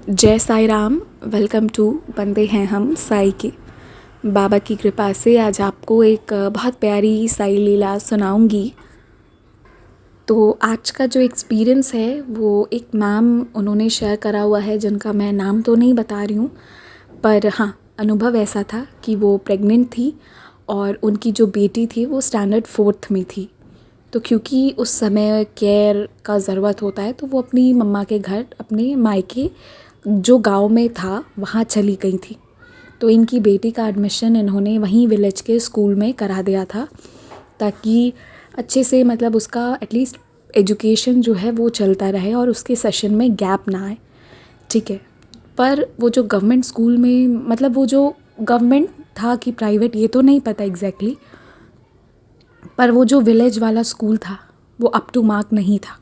जय Sai Ram. Welcome to बंदे हैं हम साई के। बाबा की कृपा से आज आपको एक बहुत प्यारी साई लीला सुनाऊंगी। तो आज का जो एक्सपीरियंस है वो एक मैम उन्होंने शेयर करा हुआ है, जिनका मैं नाम तो नहीं बता रही हूँ, पर हाँ, अनुभव ऐसा था कि वो प्रेग्नेंट थी और उनकी जो बेटी थी वो स्टैंडर्ड 4th में थी। तो क्योंकि उस समय केयर का ज़रूरत होता है तो वो अपनी मम्मा के घर, अपने मायके जो गांव में था वहाँ चली गई थी। तो इनकी बेटी का एडमिशन इन्होंने वहीं विलेज के स्कूल में करा दिया था, ताकि अच्छे से मतलब उसका एटलीस्ट एजुकेशन जो है वो चलता रहे और उसके सेशन में गैप ना आए। ठीक है, पर वो जो गवर्नमेंट स्कूल में, मतलब वो जो गवर्नमेंट था कि प्राइवेट ये तो नहीं पता एग्जैक्टली, पर वो जो विलेज वाला स्कूल था वो अप टू मार्क नहीं था।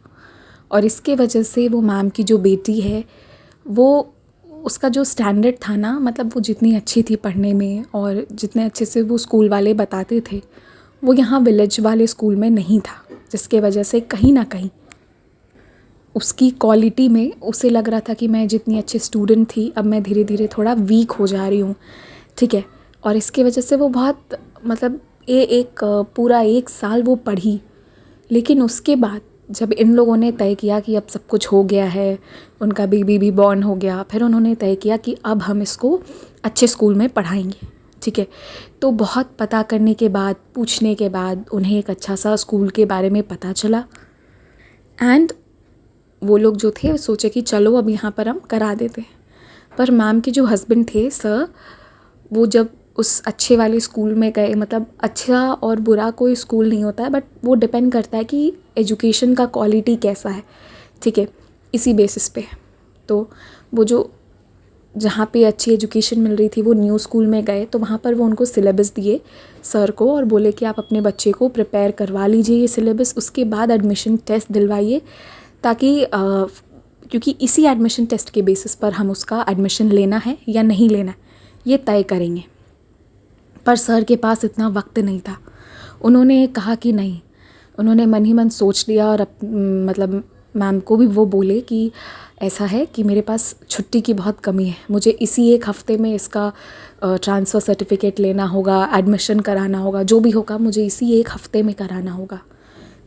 और इसके वजह से वो मैम की जो बेटी है वो, उसका जो स्टैंडर्ड था ना, मतलब वो जितनी अच्छी थी पढ़ने में और जितने अच्छे से वो स्कूल वाले बताते थे, वो यहाँ विलेज वाले स्कूल में नहीं था, जिसके वजह से कहीं ना कहीं उसकी क्वालिटी में उसे लग रहा था कि मैं जितनी अच्छी स्टूडेंट थी अब मैं धीरे धीरे थोड़ा वीक हो जा रही हूँ। ठीक है, और इसके वजह से वो बहुत मतलब पूरा 1 साल वो पढ़ी। लेकिन उसके बाद जब इन लोगों ने तय किया कि अब सब कुछ हो गया है, उनका बेबी भी बॉर्न हो गया, फिर उन्होंने तय किया कि अब हम इसको अच्छे स्कूल में पढ़ाएंगे। ठीक है, तो बहुत पता करने के बाद, पूछने के बाद उन्हें एक अच्छा सा स्कूल के बारे में पता चला एंड वो लोग जो थे सोचे कि चलो अब यहाँ पर हम करा देते हैं। पर मैम के जो हस्बैंड थे सर, वो जब उस अच्छे वाले स्कूल में गए, मतलब अच्छा और बुरा कोई स्कूल नहीं होता है, बट वो डिपेंड करता है कि एजुकेशन का क्वालिटी कैसा है। ठीक है, इसी बेसिस पे। तो वो जो जहाँ पे अच्छी एजुकेशन मिल रही थी वो न्यू स्कूल में गए, तो वहाँ पर वो उनको सिलेबस दिए सर को और बोले कि आप अपने बच्चे को प्रिपेयर करवा लीजिए ये सिलेबस, उसके बाद एडमिशन टेस्ट दिलवाइए, ताकि क्योंकि इसी एडमिशन टेस्ट के बेसिस पर हम उसका एडमिशन लेना है या नहीं लेना है ये तय करेंगे। पर सर के पास इतना वक्त नहीं था। उन्होंने कहा कि नहीं, उन्होंने मन ही मन सोच लिया और मतलब मैम को भी वो बोले कि ऐसा है कि मेरे पास छुट्टी की बहुत कमी है, मुझे इसी 1 हफ्ते में इसका ट्रांसफ़र सर्टिफिकेट लेना होगा, एडमिशन कराना होगा, जो भी होगा मुझे इसी 1 हफ्ते में कराना होगा।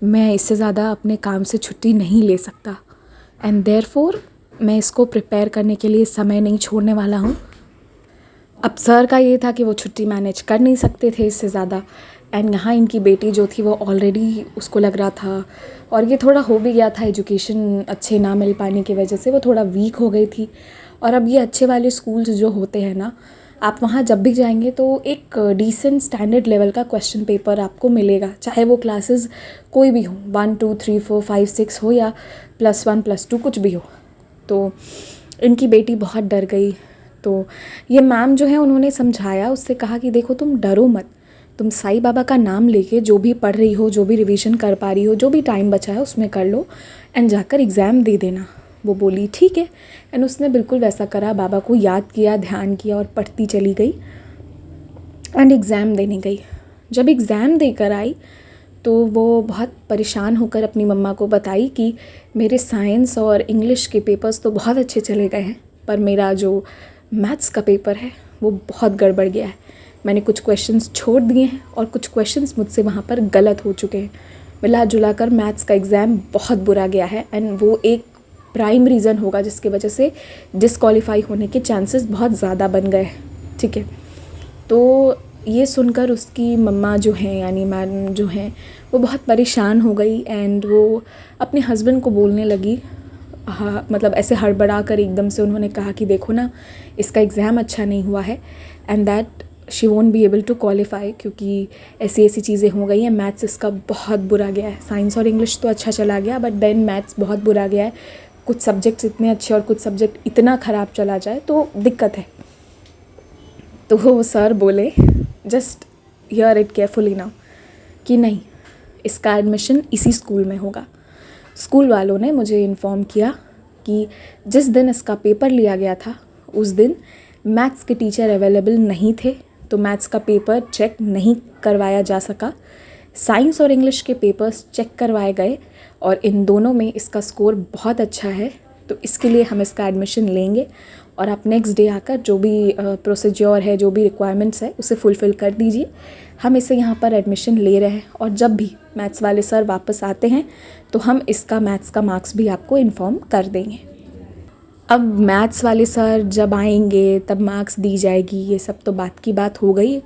मैं इससे ज़्यादा अपने काम से छुट्टी नहीं ले सकता एंड देयरफॉर मैं इसको प्रिपेयर करने के लिए समय नहीं छोड़ने वाला हूँ। अब सर का ये था कि वो छुट्टी मैनेज कर नहीं सकते थे इससे ज़्यादा, एंड यहाँ इनकी बेटी जो थी वो ऑलरेडी, उसको लग रहा था, और ये थोड़ा हो भी गया था, एजुकेशन अच्छे ना मिल पाने की वजह से वो थोड़ा वीक हो गई थी। और अब ये अच्छे वाले स्कूल्स जो होते हैं ना, आप वहाँ जब भी जाएंगे तो एक डिसेंट स्टैंडर्ड लेवल का क्वेश्चन पेपर आपको मिलेगा, चाहे वो क्लासेस कोई भी हो, 1 2 3 4 5 6 हो या +1 +2 कुछ भी हो। तो इनकी बेटी बहुत डर गई। तो ये मैम जो है उन्होंने समझाया, उससे कहा कि देखो तुम डरो मत, तुम साईं बाबा का नाम लेके जो भी पढ़ रही हो, जो भी रिवीजन कर पा रही हो, जो भी टाइम बचा है उसमें कर लो एंड जाकर एग्ज़ाम दे देना। वो बोली ठीक है, एंड उसने बिल्कुल वैसा करा, बाबा को याद किया, ध्यान किया और पढ़ती चली गई एंड एग्ज़ाम देने गई। जब एग्ज़ाम देकर आई तो वो बहुत परेशान होकर अपनी मम्मा को बताई कि मेरे साइंस और इंग्लिश के पेपर्स तो बहुत अच्छे चले गए हैं, पर मेरा जो मैथ्स का पेपर है वो बहुत गड़बड़ गया है। मैंने कुछ क्वेश्चंस छोड़ दिए हैं और कुछ क्वेश्चंस मुझसे वहाँ पर गलत हो चुके हैं। मिला जुला कर मैथ्स का एग्ज़ाम बहुत बुरा गया है एंड वो एक प्राइम रीज़न होगा जिसकी वजह से डिसक्वालीफाई होने के चांसेस बहुत ज़्यादा बन गए। ठीक है, तो ये सुनकर उसकी मम्मा जो हैं, यानी मैम जो हैं, वो बहुत परेशान हो गई एंड वो अपने हस्बैंड को बोलने लगी। हाँ, मतलब ऐसे हड़बड़ा कर एकदम से उन्होंने कहा कि देखो ना, इसका एग्ज़ाम अच्छा नहीं हुआ है and that she won't be able to qualify, क्योंकि ऐसी ऐसी चीज़ें हो गई हैं। मैथ्स इसका बहुत बुरा गया है, साइंस और इंग्लिश तो अच्छा चला गया बट देन मैथ्स बहुत बुरा गया है। कुछ सब्जेक्ट्स इतने अच्छे और कुछ सब्जेक्ट इतना ख़राब चला जाए तो दिक्कत है। तो वो सर बोले, just here it carefully now, कि नहीं, इसका एडमिशन इसी स्कूल में होगा। स्कूल वालों ने मुझे इन्फॉर्म किया कि जिस दिन इसका पेपर लिया गया था उस दिन मैथ्स के टीचर अवेलेबल नहीं थे, तो मैथ्स का पेपर चेक नहीं करवाया जा सका। साइंस और इंग्लिश के पेपर्स चेक करवाए गए और इन दोनों में इसका स्कोर बहुत अच्छा है तो इसके लिए हम इसका एडमिशन लेंगे और आप नेक्स्ट डे आकर जो भी प्रोसीजर है, जो भी रिक्वायरमेंट्स है, उसे फुलफ़िल कर दीजिए। हम इसे यहाँ पर एडमिशन ले रहे हैं और जब भी मैथ्स वाले सर वापस आते हैं तो हम इसका मैथ्स का मार्क्स भी आपको इन्फॉर्म कर देंगे। अब मैथ्स वाले सर जब आएंगे तब मार्क्स दी जाएगी, ये सब तो बात की बात हो गई।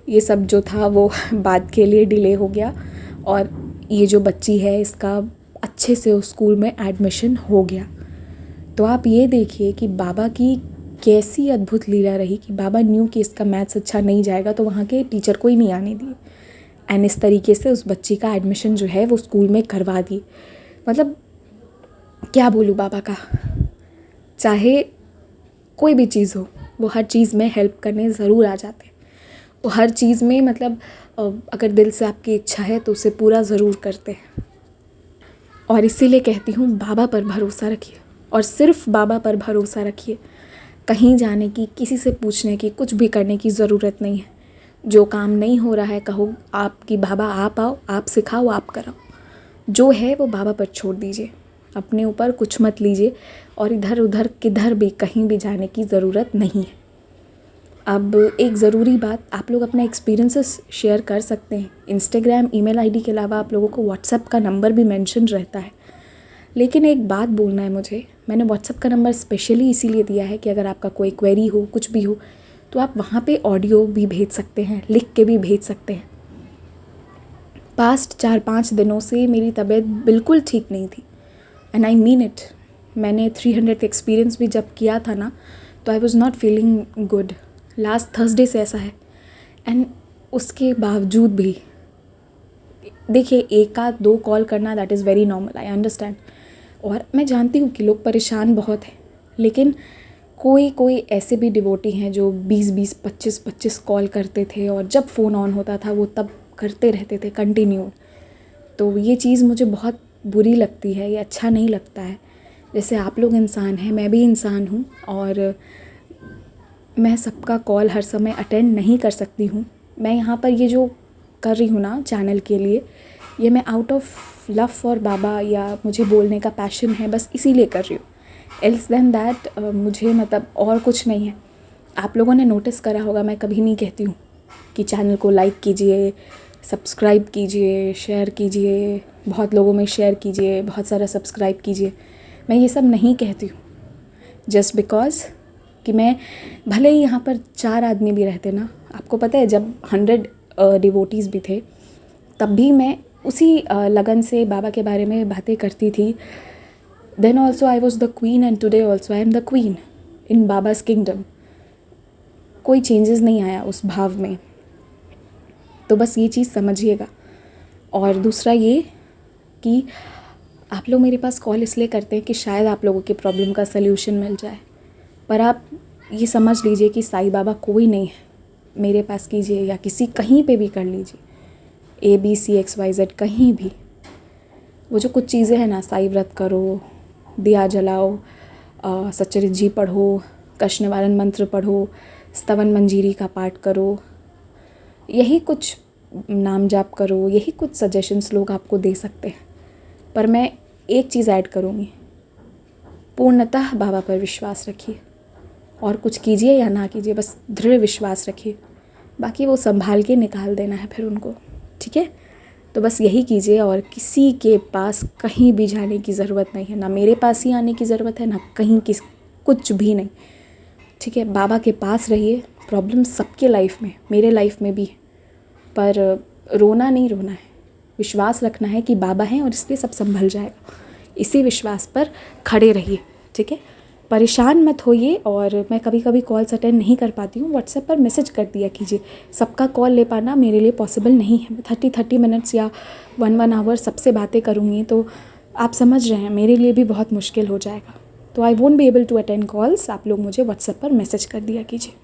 ये सब जो था वो बात के लिए डिले हो गया और ये जो बच्ची है इसका अच्छे से उस स्कूल में एडमिशन हो गया। तो आप ये देखिए कि बाबा की कैसी अद्भुत लीला रही कि बाबा न्यू कि इसका मैथ्स अच्छा नहीं जाएगा तो वहाँ के टीचर को ही नहीं आने दिए एंड इस तरीके से उस बच्ची का एडमिशन जो है वो स्कूल में करवा दी। मतलब क्या बोलूँ बाबा का, चाहे कोई भी चीज़ हो वो हर चीज़ में हेल्प करने ज़रूर आ जाते हैं। वो हर चीज़ में मतलब अगर दिल से आपकी इच्छा है तो उसे पूरा ज़रूर करते हैं। और इसीलिए कहती हूँ बाबा पर भरोसा रखिए और सिर्फ बाबा पर भरोसा रखिए। कहीं जाने की, किसी से पूछने की, कुछ भी करने की ज़रूरत नहीं है। जो काम नहीं हो रहा है कहो आपकी बाबा आप आओ, आप सिखाओ, आप कराओ। जो है वो बाबा पर छोड़ दीजिए, अपने ऊपर कुछ मत लीजिए और इधर उधर किधर भी कहीं भी जाने की ज़रूरत नहीं है। अब एक ज़रूरी बात, आप लोग अपना एक्सपीरियंसेस शेयर कर सकते हैं। इंस्टाग्राम ईमेल आईडी के अलावा आप लोगों को व्हाट्सएप का नंबर भी मेंशन रहता है। लेकिन एक बात बोलना है मुझे, मैंने व्हाट्सएप का नंबर स्पेशली इसीलिए दिया है कि अगर आपका कोई क्वेरी हो, कुछ भी हो, तो आप वहाँ पे ऑडियो भी भेज सकते हैं, लिख के भी भेज सकते हैं। पास्ट 4-5 दिनों से मेरी तबीयत बिल्कुल ठीक नहीं थी एंड आई मीन इट। मैंने 300 एक्सपीरियंस भी जब किया था ना तो I was not feeling good. Last Thursday से ऐसा है एंड उसके बावजूद भी देखिए 1-2 कॉल करना that is very normal, I understand. और मैं जानती हूँ कि लोग परेशान बहुत हैं, लेकिन कोई ऐसे भी डिवोटी हैं जो 20-20, 25-25 कॉल करते थे और जब फ़ोन ऑन होता था वो तब करते रहते थे कंटिन्यू। तो ये चीज़ मुझे बहुत बुरी लगती है, ये अच्छा नहीं लगता है। जैसे आप लोग इंसान हैं, मैं भी इंसान हूँ और मैं सबका कॉल हर समय अटेंड नहीं कर सकती हूँ। मैं यहाँ पर ये जो कर रही हूँ ना चैनल के लिए, ये मैं आउट ऑफ लव फॉर बाबा या मुझे बोलने का पैशन है, बस इसीलिए कर रही हूँ। एल्स देन दैट मुझे मतलब और कुछ नहीं है। आप लोगों ने नोटिस करा होगा, मैं कभी नहीं कहती हूँ कि चैनल को लाइक कीजिए, सब्सक्राइब कीजिए, शेयर कीजिए, बहुत लोगों में शेयर कीजिए, बहुत सारा सब्सक्राइब कीजिए। मैं ये सब नहीं कहती हूँ जस्ट बिकॉज़ कि मैं, भले ही यहाँ पर 4 आदमी भी रहते ना, आपको पता है जब 100 डिवोटीज़ भी थे तब भी मैं उसी लगन से बाबा के बारे में बातें करती थी। Then also I was the queen and today also I am the queen in Baba's kingdom. कोई चेंजेस नहीं आया उस भाव में, तो बस ये चीज़ समझिएगा। और दूसरा ये कि आप लोग मेरे पास कॉल इसलिए करते हैं कि शायद आप लोगों की प्रॉब्लम का सल्यूशन मिल जाए, पर आप ये समझ लीजिए कि साईं बाबा कोई नहीं है। मेरे पास कीजिए या किसी कहीं पे भी कर लीजिए, ABCXYZ कहीं भी। वो जो कुछ चीज़ें हैं ना, साईं व्रत करो, दिया जलाओ, सच्चरित्र जी पढ़ो, कष्ट निवारण मंत्र पढ़ो, स्तवन मंजीरी का पाठ करो, यही कुछ नाम जाप करो, यही कुछ सजेशंस लोग आपको दे सकते हैं। पर मैं एक चीज़ ऐड करूँगी, पूर्णतः बाबा पर विश्वास रखिए और कुछ कीजिए या ना कीजिए, बस दृढ़ विश्वास रखिए। बाकी वो संभाल के निकाल देना है फिर उनको, ठीक है। तो बस यही कीजिए और किसी के पास कहीं भी जाने की ज़रूरत नहीं है, ना मेरे पास ही आने की ज़रूरत है, ना कहीं कुछ भी नहीं, ठीक है। बाबा के पास रहिए। प्रॉब्लम सबके लाइफ में, मेरे लाइफ में भी है, पर रोना नहीं रोना है, विश्वास रखना है कि बाबा हैं और इसलिए सब संभल जाएगा। इसी विश्वास पर खड़े रहिए, ठीक है। परेशान मत होइए। और मैं कभी कभी कॉल्स अटेंड नहीं कर पाती हूँ, व्हाट्सएप पर मैसेज कर दिया कीजिए। सबका कॉल ले पाना मेरे लिए पॉसिबल नहीं है। मैं 30 मिनट्स या 1 आवर सबसे बातें करूँगी तो आप समझ रहे हैं मेरे लिए भी बहुत मुश्किल हो जाएगा। तो I won't be able to attend calls. आप लोग मुझे व्हाट्सएप पर मैसेज कर दिया कीजिए।